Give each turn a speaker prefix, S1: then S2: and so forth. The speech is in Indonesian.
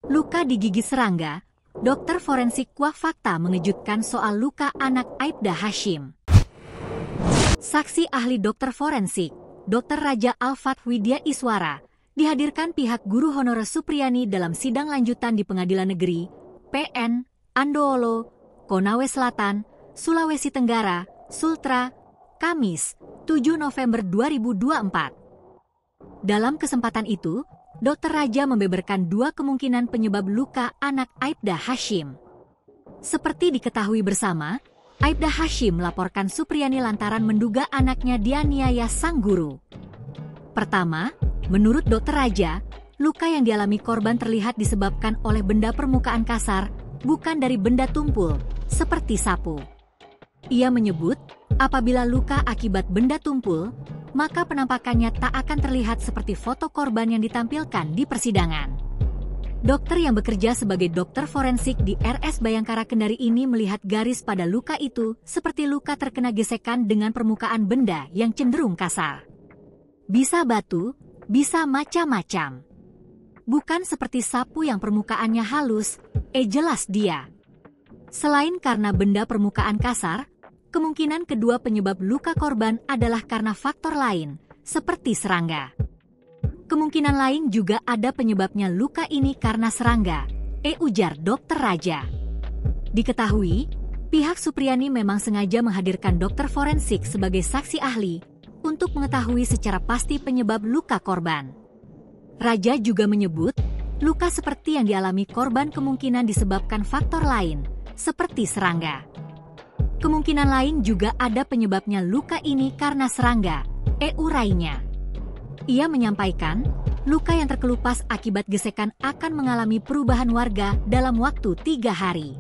S1: Luka digigit serangga, dokter forensik kuak fakta mengejutkan soal luka anak Aibda Hashim. Saksi ahli dokter forensik, Dr. Raja Alfat Widya Iswara, dihadirkan pihak guru honorer Supriyani dalam sidang lanjutan di Pengadilan Negeri PN Andoolo, Konawe Selatan, Sulawesi Tenggara, Sultra, Kamis, 7 November 2024. Dalam kesempatan itu, Dr. Raja membeberkan dua kemungkinan penyebab luka anak Aibda Hashim. Seperti diketahui bersama, Aibda Hashim melaporkan Supriyani lantaran menduga anaknya dianiaya sang guru. Pertama, menurut Dr. Raja, luka yang dialami korban terlihat disebabkan oleh benda permukaan kasar, bukan dari benda tumpul, seperti sapu. Ia menyebut, apabila luka akibat benda tumpul, maka penampakannya tak akan terlihat seperti foto korban yang ditampilkan di persidangan. Dokter yang bekerja sebagai dokter forensik di RS Bayangkara Kendari ini melihat garis pada luka itu seperti luka terkena gesekan dengan permukaan benda yang cenderung kasar. Bisa batu, bisa macam-macam. Bukan seperti sapu yang permukaannya halus, jelas dia. Selain karena benda permukaan kasar, kemungkinan kedua penyebab luka korban adalah karena faktor lain, seperti serangga. Kemungkinan lain juga ada penyebabnya luka ini karena serangga, ujar Dr. Raja. Diketahui, pihak Supriyani memang sengaja menghadirkan dokter forensik sebagai saksi ahli untuk mengetahui secara pasti penyebab luka korban. Raja juga menyebut, luka seperti yang dialami korban kemungkinan disebabkan faktor lain, seperti serangga. Kemungkinan lain juga ada penyebabnya luka ini karena serangga, urainya. Ia menyampaikan, luka yang terkelupas akibat gesekan akan mengalami perubahan warga dalam waktu 3 hari.